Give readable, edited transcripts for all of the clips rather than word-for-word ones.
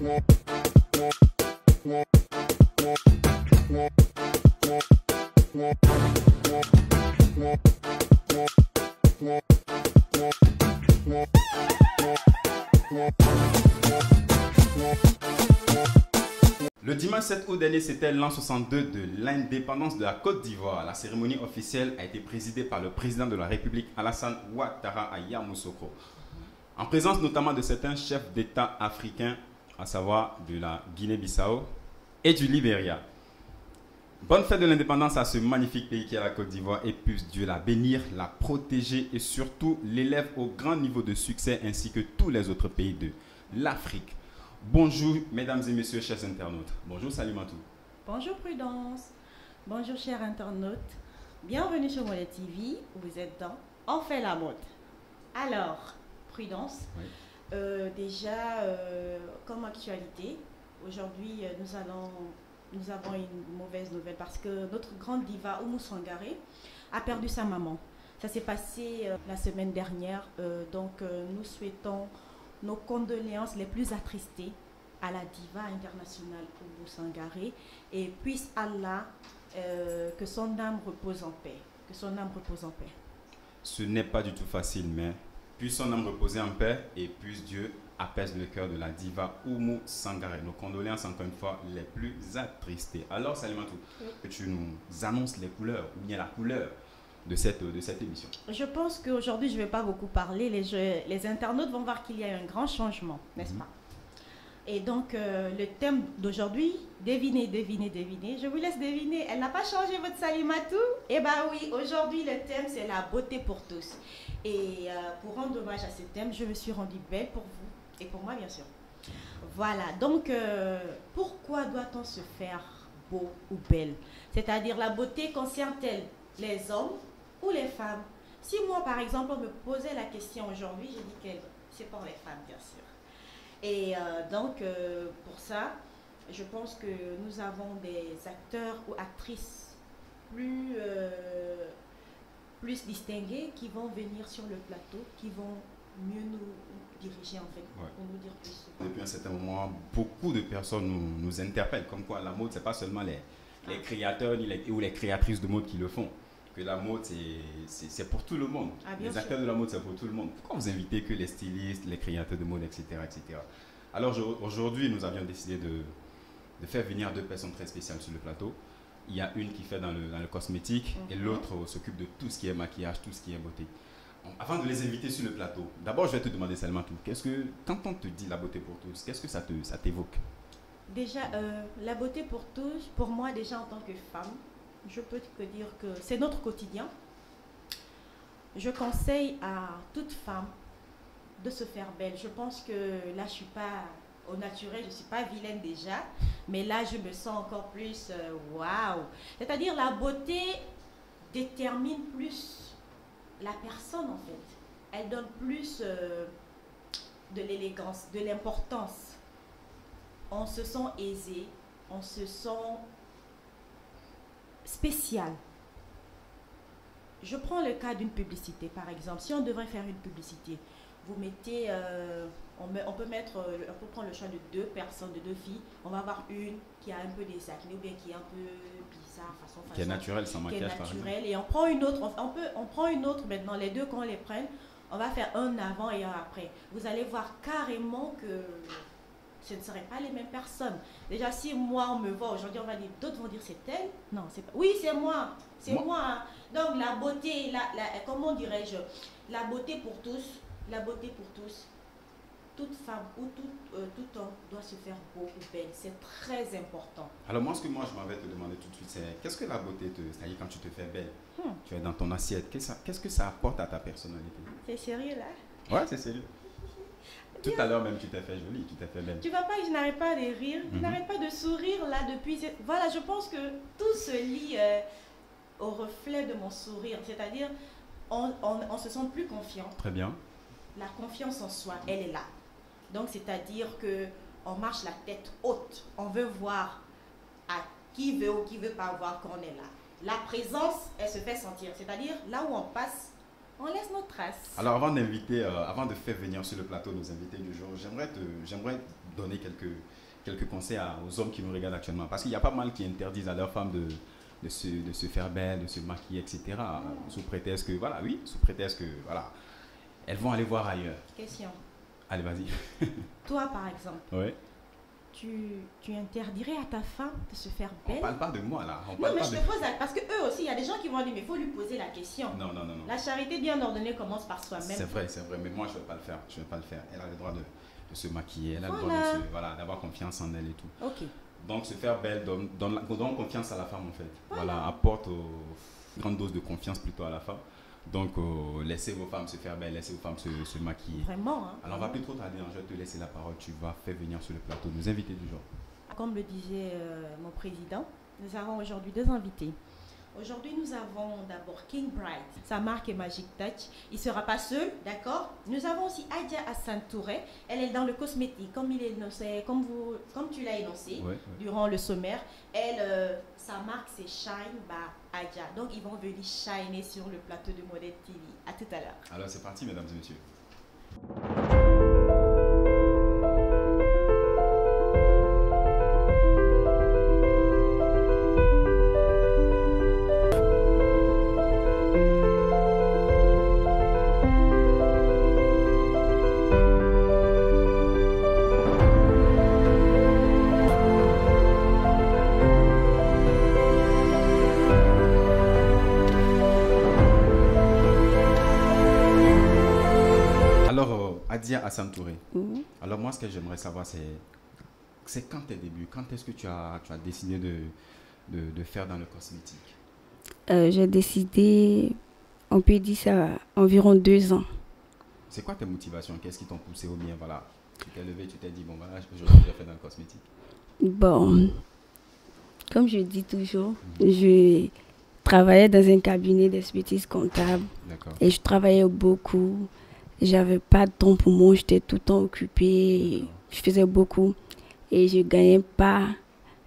Le dimanche 7 août dernier, c'était l'an 62 de l'indépendance de la Côte d'Ivoire. La cérémonie officielle a été présidée par le président de la République, Alassane Ouattara, à Yamoussoukro, en présence notamment de certains chefs d'État africains, à savoir de la Guinée-Bissau et du Libéria. Bonne fête de l'indépendance à ce magnifique pays qui est la Côte d'Ivoire, et puisse Dieu la bénir, la protéger et surtout l'élève au grand niveau de succès ainsi que tous les autres pays de l'Afrique. Bonjour mesdames et messieurs chers internautes. Bonjour Salimatou. Bonjour Prudence. Bonjour chers internautes. Bienvenue sur Modèle TV où vous êtes dans On fait la mode. Alors, Prudence, Oui. Comme actualité, aujourd'hui nous avons une mauvaise nouvelle parce que notre grande diva Oumou Sangaré a perdu sa maman. Ça s'est passé la semaine dernière, nous souhaitons nos condoléances les plus attristées à la diva internationale Oumou Sangaré, et puisse Allah que son âme repose en paix. Que son âme repose en paix. Ce n'est pas du tout facile, mais puisse son âme reposer en paix et puisse Dieu apaise le cœur de la diva Oumou Sangaré. Nos condoléances encore une fois les plus attristées. Alors Salimatou, Oui. que tu nous annonces les couleurs, ou bien la couleur de cette émission. Je pense qu'aujourd'hui, je ne vais pas beaucoup parler. Les internautes vont voir qu'il y a un grand changement, n'est-ce pas? Et donc, le thème d'aujourd'hui, devinez. Je vous laisse deviner. Elle n'a pas changé votre Salimatou? Eh bien oui, aujourd'hui, le thème, c'est la beauté pour tous. Et pour rendre hommage à ce thème, je me suis rendue belle pour vous et pour moi, bien sûr. Voilà, donc, pourquoi doit-on se faire beau ou belle? C'est-à-dire, la beauté concerne-t-elle les hommes ou les femmes? Si moi, par exemple, on me posait la question aujourd'hui, je dis que c'est pour les femmes, bien sûr. Et pour ça, je pense que nous avons des acteurs ou actrices plus distingués qui vont venir sur le plateau, qui vont mieux nous diriger, en fait, Ouais. pour nous dire plus. Depuis un certain moment, beaucoup de personnes nous interpellent, comme quoi la mode, ce n'est pas seulement les créateurs ou les créatrices de mode qui le font. Que la mode, c'est pour tout le monde. Ah, bien les sûr. acteurs de la mode, c'est pour tout le monde. Pourquoi vous invitez que les stylistes, les créateurs de mode, etc. etc. Alors aujourd'hui, nous avions décidé de faire venir deux personnes très spéciales sur le plateau. Il y a une qui fait dans le cosmétique et l'autre s'occupe de tout ce qui est maquillage, tout ce qui est beauté. Avant de les inviter sur le plateau, d'abord je vais te demander seulement tout. Quand on te dit la beauté pour tous, qu'est-ce que ça t'évoque? Déjà, la beauté pour tous, pour moi, déjà en tant que femme, je peux te dire que c'est notre quotidien. Je conseille à toute femme de se faire belle. Je pense que là, je ne suis pas au naturel, je ne suis pas vilaine déjà, mais là, je me sens encore plus waouh. C'est-à-dire, la beauté détermine plus la personne, en fait. Elle donne plus de l'élégance, de l'importance. On se sent aisé, on se sent spécial. Je prends le cas d'une publicité, par exemple. Si on devrait faire une publicité, vous mettez, on peut prendre le choix de deux personnes, de deux filles. On va avoir une qui a un peu des acné ou bien qui est un peu bizarre, façon. Qui est naturelle, sans maquillage, par exemple. Et on prend une autre. On prend une autre maintenant. Les deux, quand on les prenne, on va faire un avant et un après. Vous allez voir carrément que ce ne seraient pas les mêmes personnes. Déjà, si moi, on me voit aujourd'hui, on va dire, d'autres vont dire, c'est elle? Non, c'est pas. Oui, c'est moi. C'est moi. Donc, la beauté, comment dirais-je? La beauté pour tous. La beauté pour tous. Toute femme ou tout homme doit se faire beau ou belle. C'est très important. Alors moi, je m'en vais te demander tout de suite, c'est qu'est-ce que la beauté c'est-à-dire quand tu te fais belle, tu es dans ton assiette, qu'est-ce que ça apporte à ta personnalité? C'est sérieux là? Ouais, c'est sérieux. Tout à l'heure même, tu t'es fait jolie, tu t'es fait belle. Tu vois pas, je n'arrête pas de rire, je n'arrête pas de sourire là depuis. Voilà, je pense que tout se lie au reflet de mon sourire. C'est-à-dire, on se sent plus confiant. Très bien. La confiance en soi, elle est là. Donc, c'est-à-dire qu'on marche la tête haute. On veut voir à qui veut ou qui veut pas voir qu'on est là. La présence, elle se fait sentir. C'est-à-dire, là où on passe, On laisse nos traces. Alors avant d'inviter, avant de faire venir sur le plateau nos invités du jour, j'aimerais donner quelques conseils aux hommes qui nous regardent actuellement. Parce qu'il y a pas mal qui interdisent à leurs femmes de se faire belle, de se maquiller, etc. Sous prétexte que, voilà, elles vont aller voir ailleurs. Question. Allez, vas-y. Toi, par exemple, Ouais. tu interdirais à ta femme de se faire On belle? parle pas de moi là. Non, mais je te pose parce que eux aussi, il y a des gens qui vont dire, mais il faut lui poser la question. Non. La charité bien ordonnée commence par soi-même. C'est vrai, mais moi je ne vais pas le faire. Elle a le droit de se maquiller, elle a le droit d'avoir confiance en elle et tout. Ok. Donc se faire belle donne confiance à la femme en fait. Voilà, apporte une grande dose de confiance plutôt à la femme. Donc laissez vos femmes se faire belle, laissez vos femmes se maquiller. Vraiment. Hein? Alors on va plus trop tarder, je vais te laisser la parole. Tu vas faire venir sur le plateau nos invités du jour. Comme le disait mon président, nous avons aujourd'hui 2 invités. Aujourd'hui, nous avons d'abord King Bright. Sa marque est Magic Touch. Il ne sera pas seul, d'accord? Nous avons aussi Adja Hassan Touré. Elle est dans le cosmétique, comme tu l'as énoncé durant le sommaire. Sa marque, c'est Shine by Adja. Donc, ils vont venir shiner sur le plateau de Modèle TV. À tout à l'heure. Alors, c'est parti, mesdames et messieurs. Adja Hassan Touré. Alors moi, ce que j'aimerais savoir, c'est quand tes débuts, quand est-ce que tu as décidé de faire dans le cosmétique? J'ai décidé, on peut dire ça, environ 2 ans. C'est quoi tes motivations? Qu'est-ce qui t'ont poussé au bien? Voilà, tu t'es levé, tu t'es dit, bon voilà, aujourd'hui je vais faire dans le cosmétique. Bon, comme je dis toujours, je travaillais dans un cabinet d'expertise comptable. Et je travaillais beaucoup. J'avais pas de temps pour moi, j'étais tout le temps occupée, je faisais beaucoup et je gagnais pas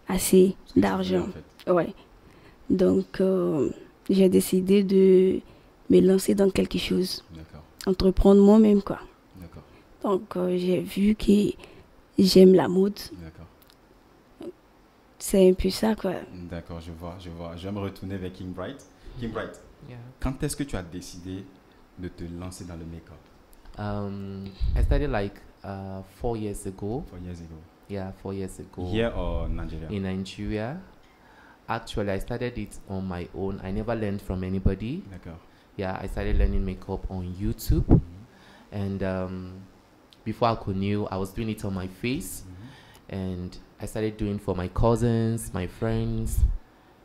assez d'argent. En fait. Ouais. Donc, j'ai décidé de me lancer dans quelque chose. Entreprendre moi-même, quoi. Donc, j'ai vu que j'aime la mode. C'est un peu ça, quoi. D'accord, je vois. Je vais me retourner vers King Bright. King Bright, quand est-ce que tu as décidé de te lancer dans le make-up? I started like 4 years ago. 4 years ago? Yeah, 4 years ago. Here or Nigeria? In Nigeria. Actually, I started it on my own. I never learned from anybody. D'accord. Yeah, I started learning makeup on YouTube. And before I could knew, I was doing it on my face. And I started doing for my cousins, my friends.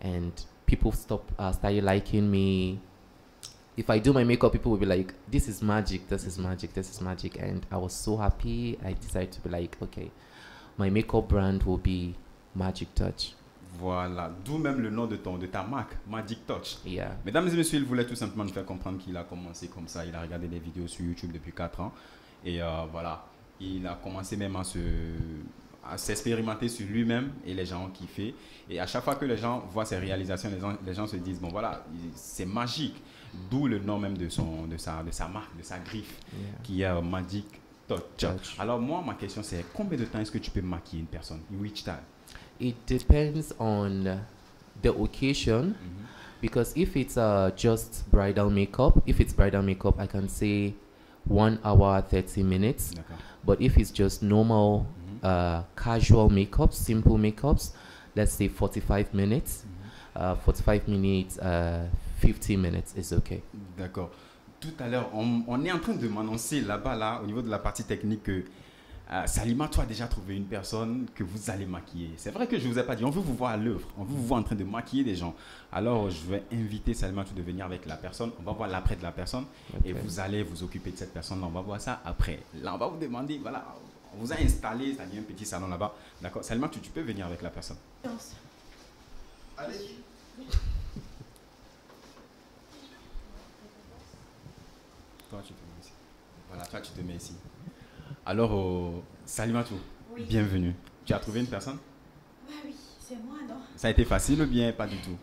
And people started liking me. If I do my makeup, people will be like, this is magic, this is magic, this is magic. And I was so happy. I decided to be like, okay, my makeup brand will be Magic Touch. Voilà, d'où même le nom de ta marque, Magic Touch. Yeah. Mesdames et messieurs, il voulait tout simplement nous faire comprendre qu'il a commencé comme ça. Il a regardé des vidéos sur YouTube depuis 4 ans. Et voilà, il a commencé même à s'expérimenter sur lui-même et les gens ont kiffé. Et à chaque fois que les gens voient ses réalisations, les gens se disent, bon voilà, c'est magique. D'où le nom même de sa marque, de sa griffe, qui est Magic Touch. Alors moi, ma question c'est, combien de temps est-ce que tu peux maquiller une personne? In which time? It depends on the occasion. Because if it's just bridal makeup, I can say 1 hour, 30 minutes. But if it's just normal, casual makeup, simple makeups, let's say 45 minutes. 45 minutes, 50 minutes is okay. D'accord. Tout à l'heure, on est en train de m'annoncer là, au niveau de la partie technique, que Salima, tu as déjà trouvé une personne que vous allez maquiller. C'est vrai que je ne vous ai pas dit, on veut vous voir à l'œuvre, on veut vous voir en train de maquiller des gens. Alors, je vais inviter Salima de venir avec la personne, on va voir l'après de la personne, et vous allez vous occuper de cette personne, on va voir ça après. Là, on va vous demander, voilà, on vous a installé, c'est-à-dire un petit salon là-bas. D'accord. Salima, tu peux venir avec la personne. Allez. Toi, tu te mets ici. Voilà, toi, tu te mets ici. Alors, Salimatou, bienvenue. Tu as trouvé une personne? Oui, c'est moi, non? Ça a été facile ou bien pas du tout?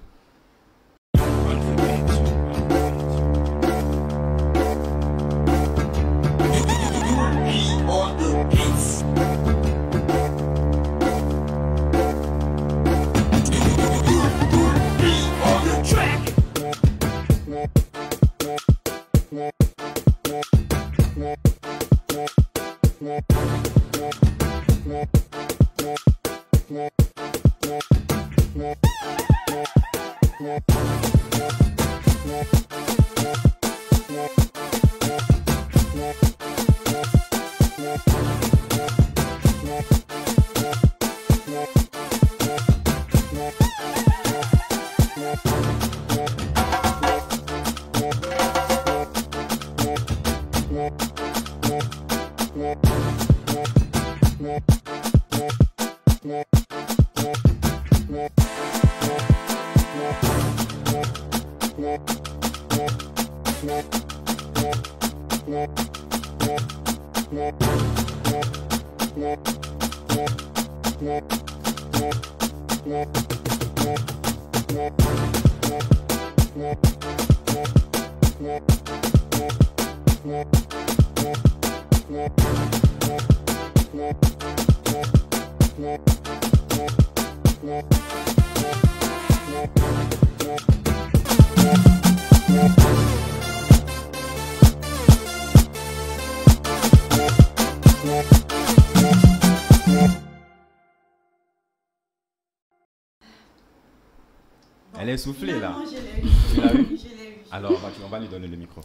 Elle est soufflée là. Je l'ai eu. Tu l'as eu? Je l'ai eu. Alors, on va lui donner le micro.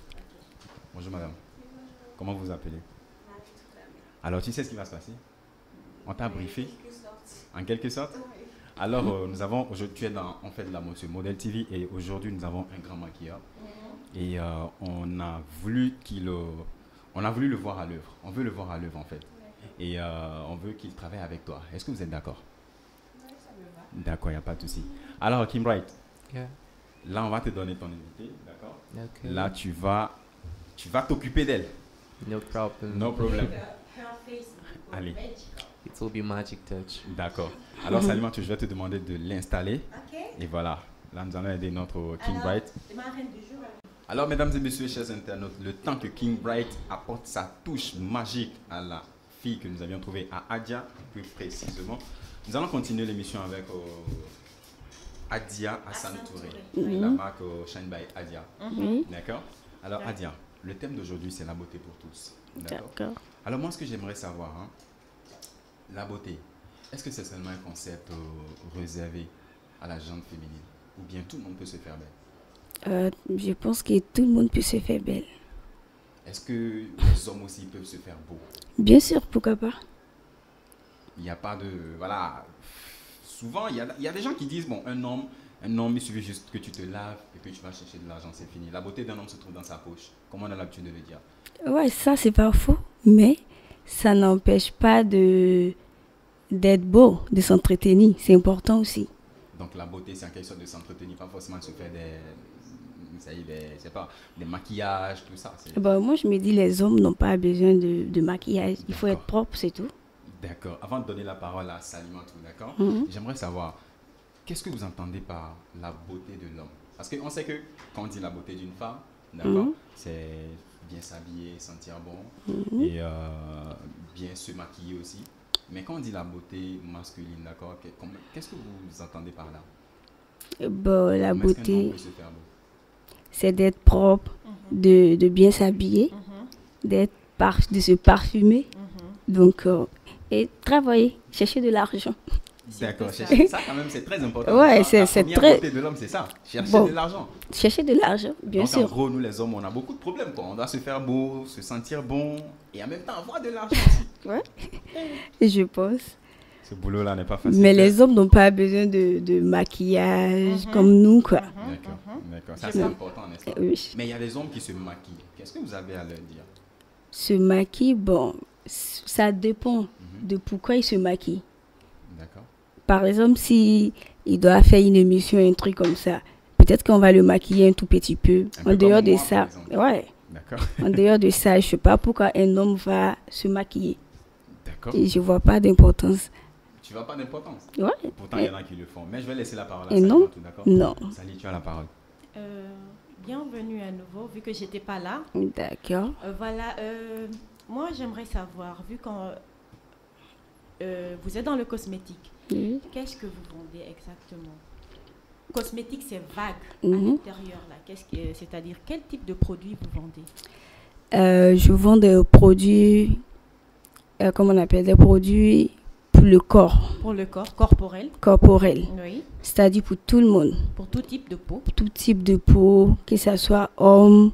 Bonjour madame. Comment vous appelez? Alors, tu sais ce qui va se passer? On t'a briefé? En quelque sorte? Alors, tu es dans, on fait de la mode sur Model TV et aujourd'hui, nous avons un grand maquilleur. Et on a voulu le voir à l'œuvre. On veut le voir à l'œuvre en fait. Et on veut qu'il travaille avec toi. Est-ce que vous êtes d'accord? Oui, ça me va. D'accord, il n'y a pas de souci. Alors, Kim Bright, Yeah. là, on va te donner ton invité, d'accord? Okay. Là, tu vas t'occuper d'elle. No problem. No problem. Her face will Allez. be magical. It will be magic touch. D'accord. Alors, Salima, je vais te demander de l'installer. Ok. Et voilà. Là, nous allons aider notre King Alors, Bright. c'est ma reine du jour. Alors, mesdames et messieurs, chers internautes, le temps que King Bright apporte sa touche magique à la fille que nous avions trouvée à Adia, plus précisément, nous allons continuer l'émission avec Adia Hassan Touré, la marque Shine by Adia. Oui, D'accord? Alors, Adia, le thème d'aujourd'hui, c'est la beauté pour tous. d'accord. Alors, moi, ce que j'aimerais savoir, la beauté, est-ce que c'est seulement un concept réservé à la gente féminine ou bien tout le monde peut se faire belle? Je pense que tout le monde peut se faire belle. Est-ce que les hommes aussi peuvent se faire beaux? Bien sûr, pourquoi pas. Il n'y a pas de... Voilà. Souvent, il y a des gens qui disent, bon, un homme, il suffit juste que tu te laves et que tu vas chercher de l'argent, c'est fini. La beauté d'un homme se trouve dans sa poche. Comme on a l'habitude de le dire. Ouais, ça c'est pas faux, mais ça n'empêche pas d'être beau, de s'entretenir. C'est important aussi. Donc la beauté, c'est en quelque sorte de s'entretenir, pas forcément de se faire des maquillages, tout ça. Bon, moi je me dis les hommes n'ont pas besoin de maquillage. Il faut être propre, c'est tout. D'accord. Avant de donner la parole à Salima, d'accord, j'aimerais savoir, qu'est-ce que vous entendez par la beauté de l'homme? Parce qu'on sait que quand on dit la beauté d'une femme, d'accord, c'est bien s'habiller, sentir bon et bien se maquiller aussi. Mais quand on dit la beauté masculine, d'accord, qu'est-ce que vous entendez par là? Bon, la Comment est-ce qu'un homme beauté, peut se faire beau? c'est d'être propre, de bien s'habiller, de se parfumer. Donc, et travailler, chercher de l'argent. D'accord, ça quand même c'est très important. Ouais, La c'est première très... beauté de l'homme, c'est ça, chercher Bon. de l'argent. Chercher de l'argent, bien Donc, sûr. en gros, nous les hommes, on a beaucoup de problèmes, quoi. On doit se faire beau, se sentir bon et en même temps avoir de l'argent aussi. Ouais. Je pense. Ce boulot-là n'est pas facile. Mais les hommes n'ont pas besoin de maquillage comme nous, quoi. D'accord. Ça c'est important, n'est-ce pas? Oui. Mais il y a des hommes qui se maquillent. Qu'est-ce que vous avez à leur dire? Se maquiller, bon, ça dépend de pourquoi ils se maquillent. D'accord. Par exemple, si il doit faire une émission, un truc comme ça, peut-être qu'on va le maquiller un tout petit peu. Un En peu dehors comme de moi, ça, par exemple. ouais. D'accord. En dehors de ça, je sais pas pourquoi un homme va se maquiller. D'accord. Et je vois pas d'importance. Tu vas pas d'importance. Ouais. Pourtant, il y en a qui le font. Mais je vais laisser la parole à Et Salima, non. tout d'accord? Non. Sally, tu as la parole. Bienvenue à nouveau, vu que j'étais pas là. D'accord. Voilà, moi j'aimerais savoir, vu que vous êtes dans le cosmétique, Oui. qu'est-ce que vous vendez exactement? Cosmétique, c'est vague à Mhm. l'intérieur là. C'est-à-dire quel type de produit vous vendez? Je vends des produits, comment on appelle, des produits pour le corps Pour le corps corporel, corporel, oui. c'est-à-dire pour tout le monde, Pour tout type de peau. tout type de peau, que ce soit homme,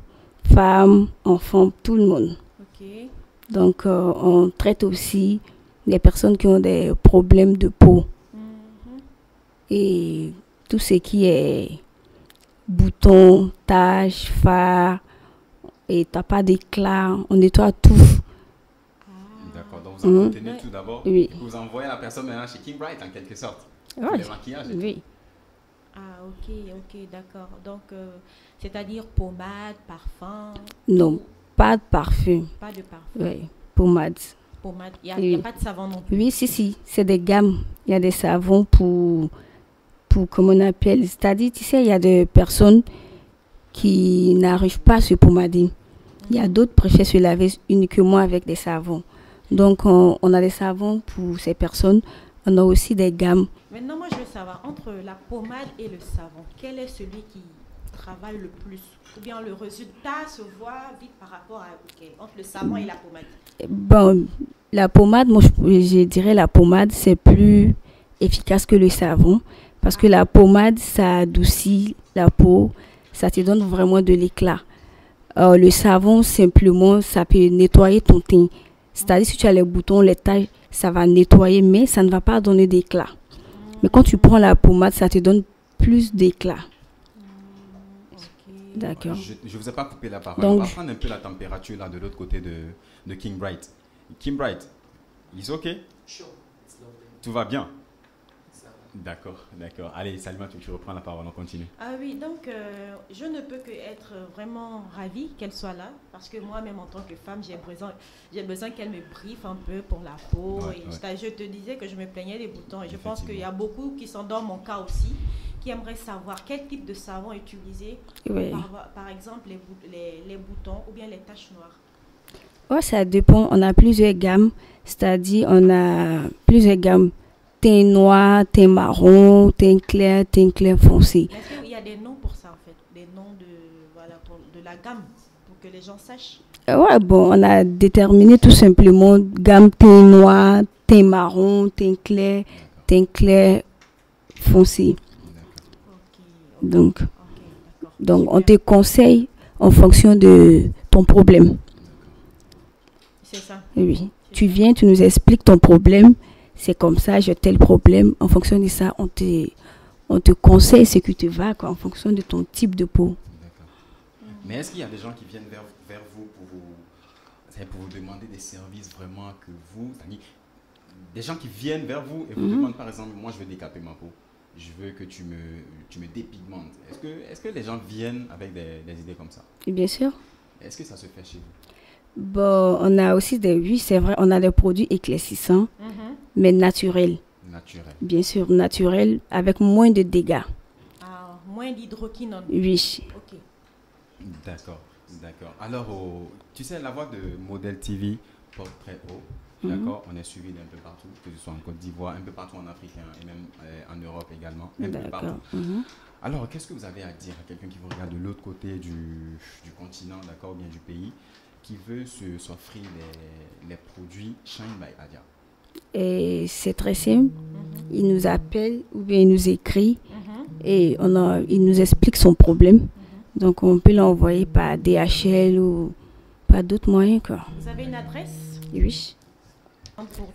femme, enfant, tout le monde. Ok. Donc, on traite aussi des personnes qui ont des problèmes de peau Mhm. et tout ce qui est boutons, taches, fards, et t'as pas d'éclat, on nettoie tout. D'accord. Donc, vous entretenez tout d'abord. Oui. Vous envoyez la personne maintenant chez King Bright en quelque sorte. Ouais. Le maquillage. Oui. Ah, ok, d'accord. Donc, c'est-à-dire pommade, parfum? Non, pas de parfum. Pas de parfum. Oui, pommade. Pommade. Il n'y a pas de savon non plus? Oui, si. C'est des gammes. Il y a des savons pour comment on appelle. C'est-à-dire, tu sais, il y a des personnes qui n'arrivent pas à se pommader. Il y a d'autres qui préfèrent se laver uniquement avec des savons. Donc, on a des savons pour ces personnes. On a aussi des gammes. Maintenant, moi, je veux savoir, entre la pommade et le savon, quel est celui qui travaille le plus? Ou bien le résultat se voit vite par rapport à entre le savon et la pommade? Bon, la pommade, moi, je dirais la pommade, c'est plus efficace que le savon. Parce que la pommade, ça adoucit la peau. Ça te donne vraiment de l'éclat. Le savon, simplement, ça peut nettoyer ton teint. C'est-à-dire, si tu as les boutons, les taches, ça va nettoyer, mais ça ne va pas donner d'éclat. Mais quand tu prends la pommade, ça te donne plus d'éclat. D'accord. Je ne vous ai pas coupé la parole. Donc, on va prendre un peu la température là de l'autre côté de King Bright. King Bright, is okay? Sure. Tout va bien? D'accord. Allez, Salima, tu reprends la parole, on continue. Ah oui, donc je ne peux que être vraiment ravie qu'elle soit là, parce que moi-même en tant que femme, j'ai besoin qu'elle me briefe un peu pour la peau. Je te disais que je me plaignais des boutons, et je pense qu'il y a beaucoup qui sont dans mon cas aussi, qui aimeraient savoir quel type de savon utiliser, par exemple les boutons ou bien les taches noires. Oh, ça dépend, on a plusieurs gammes, c'est-à-dire on a plusieurs gammes. Teint noir, teint marron, teint clair foncé. Est-ce qu'il y a des noms pour ça en fait? Des noms de la gamme pour que les gens sachent? Ouais, bon, on a déterminé tout simplement gamme teint noir, teint marron, teint clair foncé. Donc on te conseille en fonction de ton problème. C'est ça? Oui. Tu viens, tu nous expliques ton problème. C'est comme ça, j'ai tel problème. En fonction de ça, on te conseille ce qui te va, quoi, en fonction de ton type de peau. D'accord. Mais est-ce qu'il y a des gens qui viennent vers vous pour vous demander des services vraiment que vous... Des gens qui viennent vers vous et vous demandent par exemple, moi je veux décaper ma peau, je veux que tu me dépigmentes. Est-ce que les gens viennent avec des idées comme ça? Bien sûr. Est-ce que ça se fait chez vous? Bon, on a aussi oui, c'est vrai, on a des produits éclaircissants, mais naturels. Naturels. Bien sûr, naturels, avec moins de dégâts. Ah, moins d'hydroquinone. Oui. Ok. D'accord. Alors, tu sais, la voix de Modèle TV porte très haut. D'accord. On est suivi d'un peu partout, que ce soit en Côte d'Ivoire, un peu partout en Afrique et même en Europe également, un peu partout. Alors, qu'est-ce que vous avez à dire à quelqu'un qui vous regarde de l'autre côté du continent, d'accord, ou bien du pays, qui veut s'offrir les produits Shine by Adia? Et c'est très simple. Il nous appelle ou bien il nous écrit et il nous explique son problème. Donc on peut l'envoyer par DHL ou par d'autres moyens, quoi. Vous avez une adresse? Oui.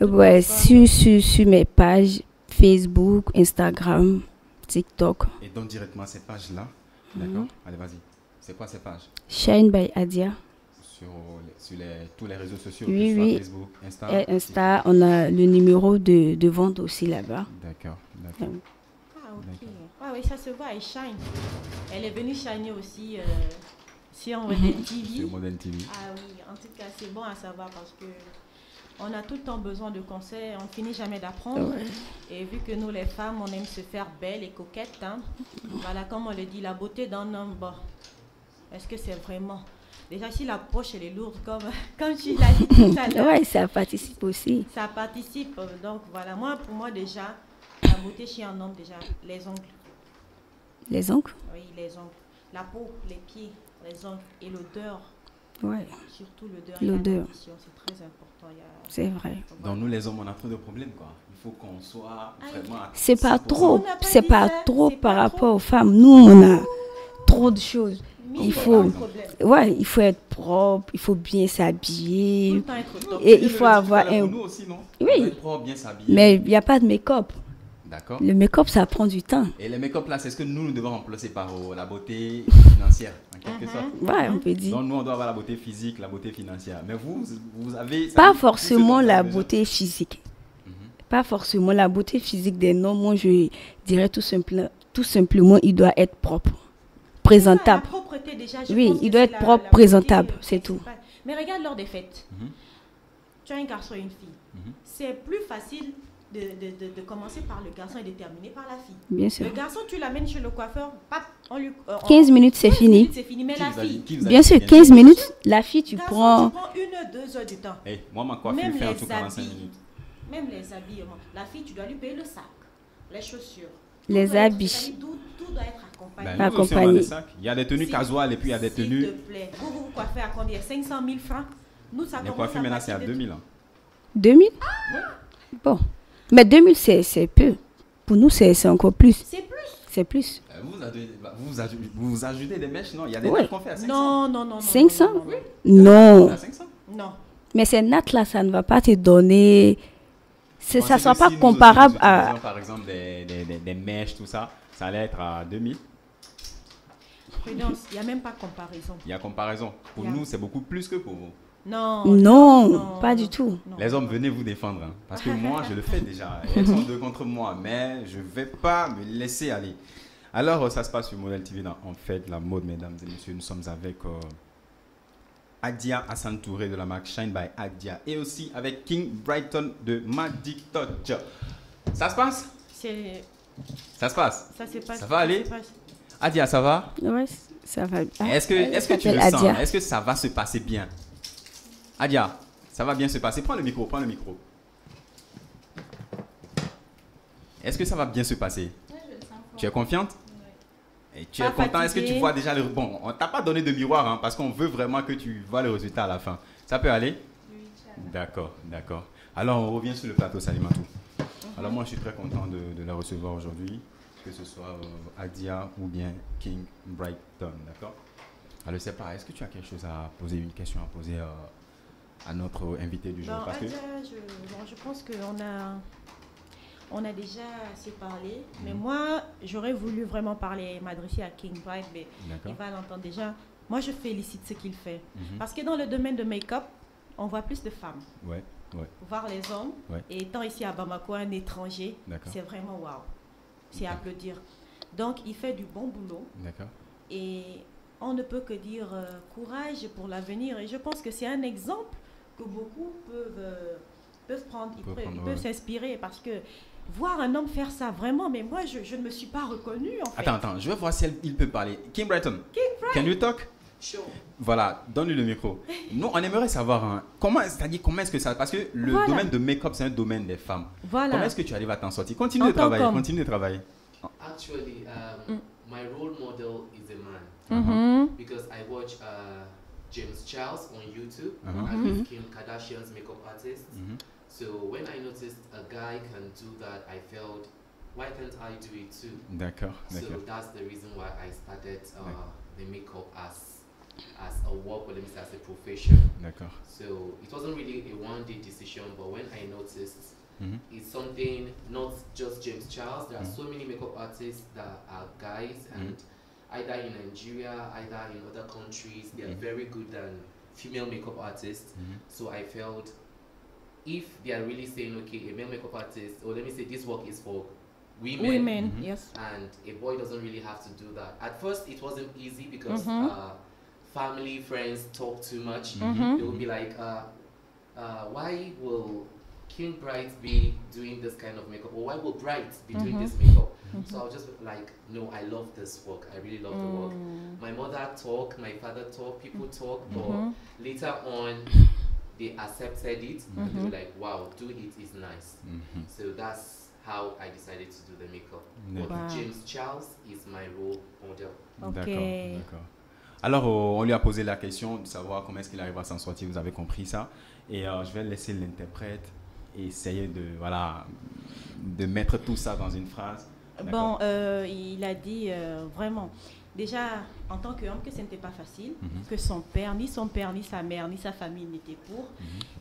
Ouais, sur mes pages Facebook, Instagram, TikTok. Et donc directement ces pages-là, d'accord? Allez, vas-y. C'est quoi ces pages? Shine by Adia. Sur tous les réseaux sociaux, oui. Facebook, Insta. Et Insta, on a le numéro de vente aussi là-bas. D'accord. Ah, ok. Ah oui, ça se voit, elle shine. Elle est venue shiner aussi sur Modèle TV. Sur Modèle TV. Ah oui, en tout cas, c'est bon à savoir parce que on a tout le temps besoin de conseils, on ne finit jamais d'apprendre. Et vu que nous, les femmes, on aime se faire belles et coquettes, voilà, comme on le dit, la beauté d'un homme, bon, est-ce que c'est vraiment... Déjà, si la poche, elle est lourde, comme tu l'as dit tout à l'heure. Oui, ça participe aussi. Ça participe. Donc, voilà. Pour moi, déjà, la beauté chez un homme, déjà, les ongles. Les ongles? Oui, les ongles. La peau, les pieds, les ongles et l'odeur. Oui. Surtout l'odeur. L'odeur. C'est très important. C'est vrai. Donc, nous, les hommes, on a trop de problèmes, quoi. Il faut qu'on soit vraiment... C'est pas trop. C'est pas trop par rapport aux femmes. Nous, on a trop de choses. Il faut être propre, il faut bien s'habiller. Et il faut avoir un... Nous aussi, non? Oui. Être propre, bien s'habiller. Mais il n'y a pas de make-up. D'accord. Le make-up, ça prend du temps. Et le make-up là, c'est ce que nous devons remplacer par la beauté financière, en quelque sorte. Ouais, on peut dire. Donc nous, on doit avoir la beauté physique, la beauté financière. Mais vous avez... Pas forcément la beauté physique. Pas forcément la beauté physique des noms. Moi, je dirais tout simplement, il doit être propre, présentable. La propreté déjà, oui, il doit être propre, présentable, c'est tout. Mais regarde lors des fêtes. Tu as un garçon et une fille. C'est plus facile de commencer par le garçon et de terminer par la fille. Bien sûr. Le garçon, tu l'amènes chez le coiffeur, 15 minutes, c'est fini. C'est fini, mais la fille... Bien sûr, 15 minutes, la fille, tu prends... Tu prends 1-2 heures du temps. Hey, moi, ma coiffure fait en tout 45 minutes. Même les habillements. La fille, tu dois lui payer le sac, les chaussures. Les habits. Tout doit être accompagné. Ben, nous aussi, on a des sacs. Il y a des tenues casuales et puis il y a des tenues... S'il te plaît, vous coiffez à combien? 500 000 francs. Nous, ça les coiffures, maintenant, c'est à 2000. 2000 Bon. Mais 2000, c'est peu. Pour nous, c'est encore plus. C'est plus. C'est plus. Vous ajoutez des mèches, non? Il y a des nattes qu'on fait à 500. Non. 500 Non. À 500? Non. Mais ces nattes-là, ça ne va pas te donner... Ça ne sera pas si comparable à... Par exemple, des mèches, tout ça, ça allait être à 2000. Prudence, il n'y a même pas comparaison. Il y a comparaison. Pour nous, c'est beaucoup plus que pour vous. Non, pas du tout. Non. Les hommes, venez vous défendre. Hein, parce que moi, je le fais déjà. Elles sont deux contre moi, mais je ne vais pas me laisser aller. Alors, ça se passe sur Model TV dans En fait la mode, mesdames et messieurs. Nous sommes avec Adia Hassan Touré de la marque Shine by Adia et aussi avec King Brighton de Magic Touch. Ça se passe? Ça se passe? Ça va aller? Adia, ça va? Oui, ça va. Est-ce que tu le sens? Est-ce que ça va se passer bien? Adia, ça va bien se passer. Prends le micro. Est-ce que ça va bien se passer? Oui, je le sens fort. Tu es confiante? Et tu es content? Est-ce que tu vois déjà le... Bon, on ne t'a pas donné de miroir hein, parce qu'on veut vraiment que tu vois le résultat à la fin. Ça peut aller? Oui, d'accord. Alors, on revient sur le plateau Salimatou. Alors, moi, je suis très content de la recevoir aujourd'hui, que ce soit Adia ou bien King Brighton, d'accord? Alors, je ne sais pas, est-ce que tu as quelque chose à poser, une question à poser à notre invité du jour? Bon, Adia, je pense qu'on a déjà assez parlé, mais moi, j'aurais voulu vraiment m'adresser à King Bright, mais il va l'entendre déjà. Moi, je félicite ce qu'il fait. Parce que dans le domaine de make-up, on voit plus de femmes. Ouais. Voir les hommes, et étant ici à Bamako, un étranger, c'est vraiment waouh. C'est à applaudir. Donc, il fait du bon boulot. Et on ne peut que dire courage pour l'avenir. Et je pense que c'est un exemple que beaucoup peuvent prendre, ils peuvent s'inspirer parce que voir un homme faire ça, vraiment, mais moi, je ne me suis pas reconnue, en fait. Attends, je vais voir si il peut parler. King Brighton, can you talk? Sure. Voilà, donne-lui le micro. Nous, on aimerait savoir, hein, comment est-ce que ça... Parce que le domaine de make-up, c'est un domaine des femmes. Voilà. Comment est-ce que tu arrives à t'en sortir? Continue de travailler. Actually, my role model is a man. Because I watch James Charles on YouTube, and he's Kim Kardashian's makeup artist. So when I noticed a guy can do that, I felt, why can't I do it too? D'accord. So that's the reason why I started the makeup as a work, or let me say as a profession. D'accord. So it wasn't really a one-day decision, but when I noticed it's something, not just James Charles, there are so many makeup artists that are guys, and either in Nigeria, either in other countries, they are very good than female makeup artists. So I felt, if they are really saying, okay, a male makeup artist, or let me say this work is for women, yes, and a boy doesn't really have to do that. At first, it wasn't easy because family, friends talk too much. They will be like, why will King Bright be doing this kind of makeup, or why will Bright be doing this makeup? So I was just like, no, I love this work. I really love the work. My mother talk, my father talk, people talk, but later on, they accepted it and they were like, wow, do it is nice. So that's how I decided to do the makeup. But James Charles is my role model. D'accord. Alors, on lui a posé la question de savoir comment est-ce qu'il arrive à s'en sortir. Vous avez compris ça. Et je vais laisser l'interprète essayer de mettre tout ça dans une phrase. Bon, il a dit vraiment, déjà, en tant qu'homme, que ce n'était pas facile, que son père, ni sa mère, ni sa famille n'étaient pour.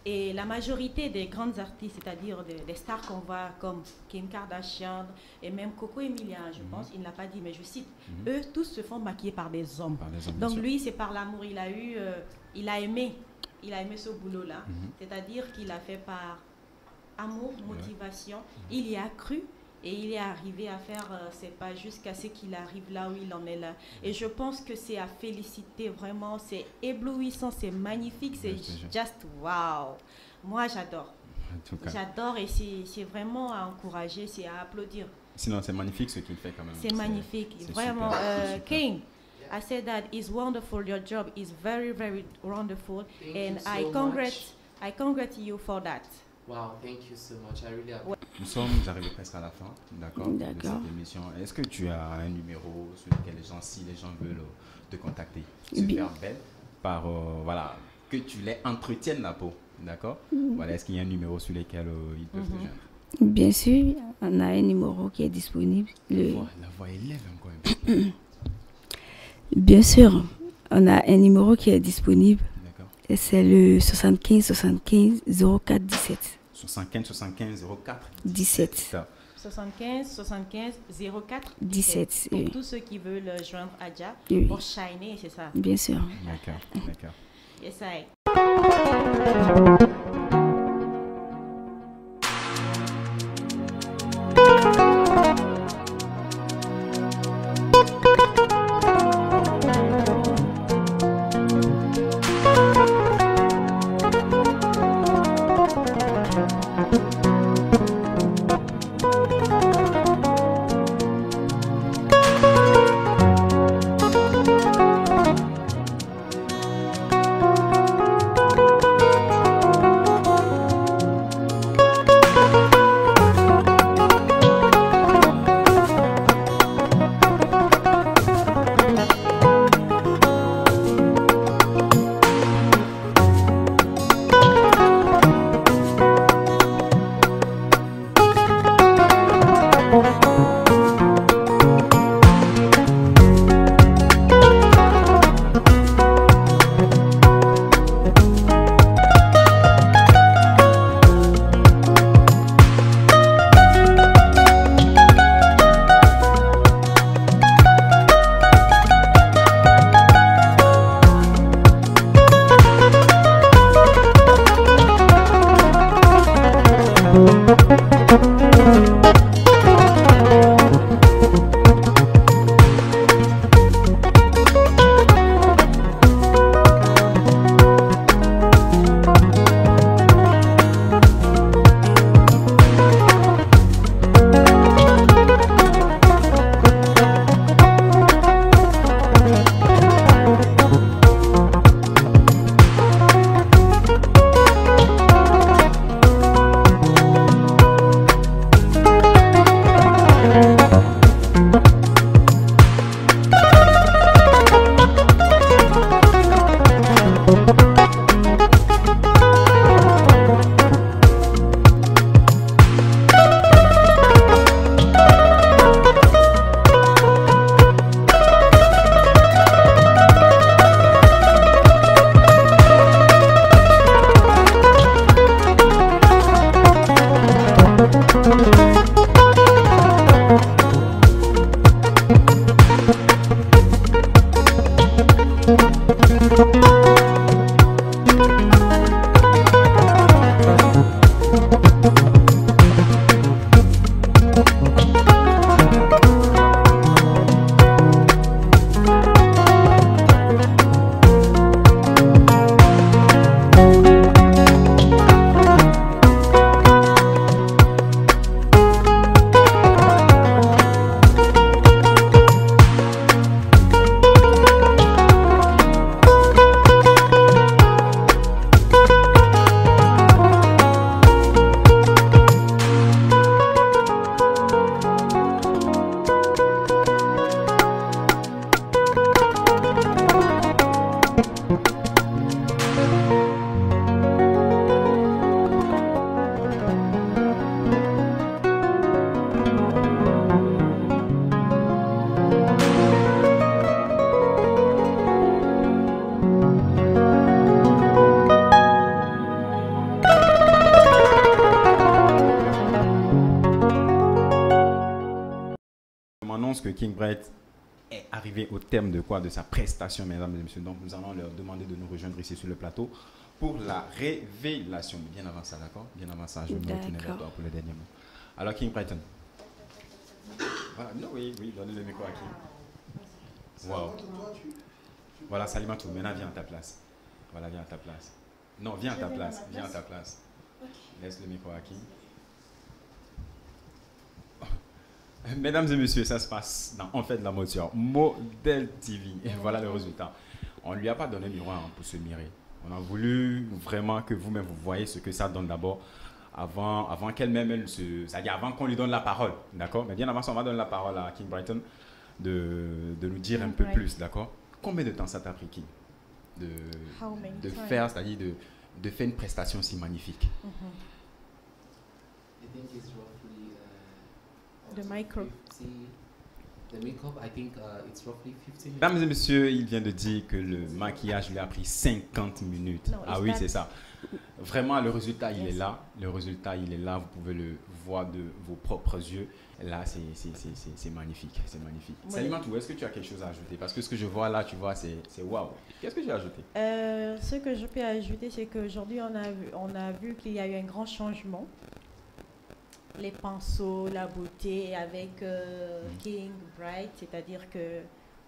Et la majorité des grandes artistes, c'est-à-dire des stars qu'on voit comme Kim Kardashian et même Coco Emilia, je pense, il ne l'a pas dit, mais je cite, eux tous se font maquiller par des hommes. Donc lui, c'est par l'amour, il a aimé ce boulot-là. C'est-à-dire qu'il a fait par amour, motivation, il y a cru. Et il est arrivé à faire ses pas jusqu'à ce qu'il arrive là où il en est là. Et je pense que c'est à féliciter vraiment. C'est éblouissant, c'est magnifique, c'est just wow. Moi, j'adore. J'adore et c'est vraiment à encourager, c'est à applaudir. Sinon, c'est magnifique ce qu'il fait quand même. C'est magnifique, vraiment. King, I said that it's wonderful. Your job is very, very wonderful. And I congratulate you for that. Wow, thank you so much. I really appreciate. Nous sommes arrivés presque à la fin, d'accord, de cette émission. Est-ce que tu as un numéro sur lequel si les gens veulent te contacter, se faire belle, par, voilà, que tu les entretiennes la peau, d'accord? Voilà, est-ce qu'il y a un numéro sur lequel ils peuvent te joindre? Bien sûr, on a un numéro qui est disponible. La voix élève encore un peu. Bien sûr, on a un numéro qui est disponible. Et c'est le 75 75 04 17. 75 75 04 17. 75 75 04 17. Pour tous ceux qui veulent joindre Adja pour shiner, c'est ça? Bien sûr. D'accord, d'accord. Yes, I. m'annonce que King Bright est arrivé au terme de quoi? De sa prestation, mesdames et messieurs. Donc, nous allons leur demander de nous rejoindre ici sur le plateau pour la révélation. Bien avant ça, d'accord? Bien avant ça, je vais me retourner vers toi pour le dernier mot. Alors, King Brighton. Voilà, non, oui, donnez le micro à King. Wow. Voilà, Salimatou, maintenant viens à ta place. Voilà, viens à ta place. Non, viens à ta place. Viens à ta place. Laisse le micro à King. Mesdames et messieurs, ça se passe dans On fait de la moture, Model TV. Et voilà le résultat. On ne lui a pas donné miroir pour se mirer. On a voulu vraiment que vous-même vous voyez ce que ça donne d'abord avant qu'elle-même c'est-à-dire avant qu'on lui donne la parole, d'accord? Mais bien avant ça, on va donner la parole à King Brighton de nous dire un peu plus, d'accord? Combien de temps ça t'a pris, King, de faire, c'est-à-dire de faire une prestation si magnifique? I think it's roughly the micro. The makeup, I think it's roughly 15 minutes. Mesdames et messieurs, il vient de dire que le maquillage lui a pris 50 minutes. Non, ah oui, c'est ça. Vraiment, le résultat, il est là. Le résultat, il est là. Vous pouvez le voir de vos propres yeux. Là, c'est magnifique. C'est magnifique. Oui. Salimatou, est-ce que tu as quelque chose à ajouter? Parce que ce que je vois là, tu vois, c'est waouh. Qu'est-ce que tu as ajouté? Ce que je peux ajouter, c'est qu'aujourd'hui, on a vu qu'il y a eu un grand changement. Les pinceaux, la beauté avec King Bright, c'est-à-dire que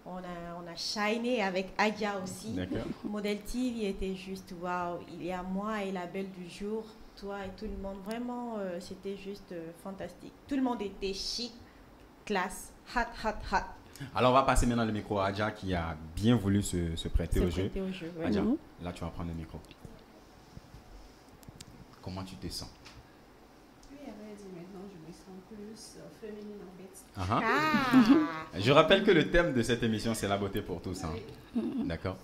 on a shiné avec Adia aussi. Model TV était juste waouh. Il y a moi et la belle du jour, toi et tout le monde. Vraiment, c'était juste fantastique. Tout le monde était chic, classe, hot. Alors, on va passer maintenant le micro à Adia qui a bien voulu se prêter au jeu. Ouais. Adia, là, tu vas prendre le micro. Comment tu te sens? Maintenant, je me sens plus féminine en fait. Je rappelle que le thème de cette émission, c'est la beauté pour tous. Hein. D'accord.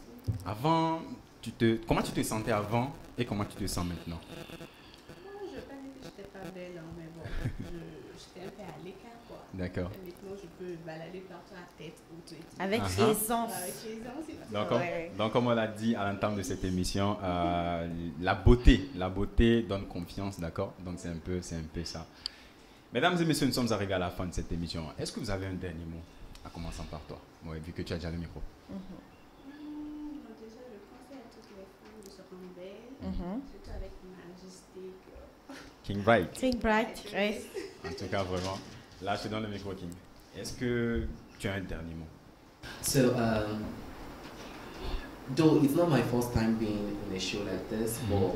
Avant, comment tu te sentais avant et comment tu te sens maintenant? Je pensais que je n'étais pas belle, mais bon, j'étais un peu à l'écart, quoi. D'accord. Maintenant, je peux balader partout à tête haute. Avec aisance. Donc, comme on l'a dit à l'entame de cette émission, la beauté donne confiance, d'accord? Donc, c'est un peu ça. Mesdames et messieurs, nous sommes arrivés à la fin de cette émission. Est-ce que vous avez un dernier mot, en commençant par toi? Oui, vu que tu as déjà le micro. Déjà, je conseille à toutes les femmes de se rendre belles, surtout avec majesté. King Bright. King Bright, oui. En tout cas, vraiment. Là, je te donne le micro, King. Est-ce que tu as un dernier mot? So, though it's not my first time being in a show like this, but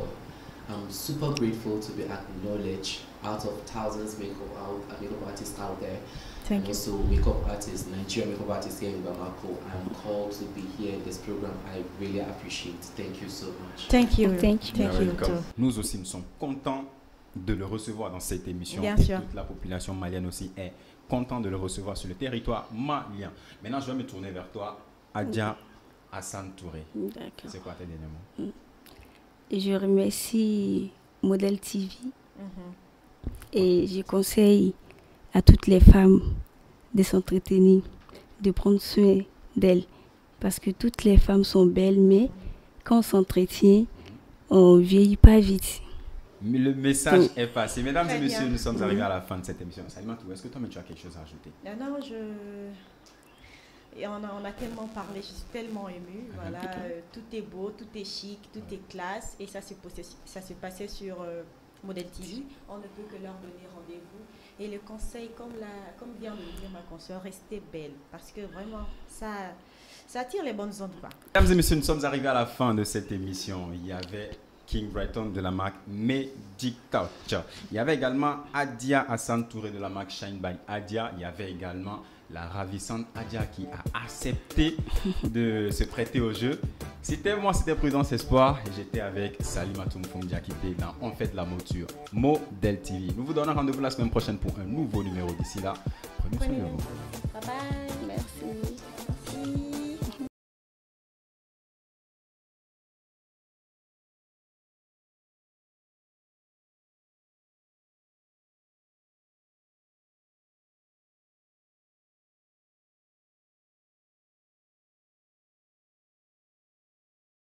I'm super grateful to be acknowledged out of thousands of makeup artists out there. Thank you. Also, makeup artists, Nigerian makeup artists here in Bamako. I'm called to be here in this program. I really appreciate it. Thank you so much. Thank you. Thank you. Nous aussi, nous sommes contents de le recevoir dans cette émission. Bien et sûr. Toute la population malienne aussi est contente de le recevoir sur le territoire malien. Maintenant, je vais me tourner vers toi, Adia Hassan Touré. D'accord. C'est quoi tes derniers mots? Je remercie Model TV et je conseille à toutes les femmes de s'entretenir, de prendre soin d'elles. Parce que toutes les femmes sont belles, mais quand on s'entretient, on ne vieillit pas vite. Le message est passé. Mesdames et messieurs, nous sommes arrivés à la fin de cette émission. Salimatou, est-ce que toi, tu as quelque chose à ajouter? Non, Et on a tellement parlé, je suis tellement émue. Voilà, tout est beau, tout est chic, tout est classe. Et ça s'est passé sur Model TV. On ne peut que leur donner rendez-vous. Et le conseil, comme vient de le dire ma consoeur, restez belle. Parce que vraiment, ça attire les bonnes ondes. Mesdames et messieurs, nous sommes arrivés à la fin de cette émission. Il y avait King Brighton de la marque Medicouch. Il y avait également Adia Hassan Touré de la marque Shine by Adia. Il y avait également la ravissante Adia qui a accepté de se prêter au jeu. C'était Prudence Espoir et j'étais avec Salimatou Mfumdia qui était dans On fait de la moture, Model TV. Nous vous donnons rendez-vous la semaine prochaine pour un nouveau numéro. D'ici là, prenez soin de vous. Bye bye. Merci.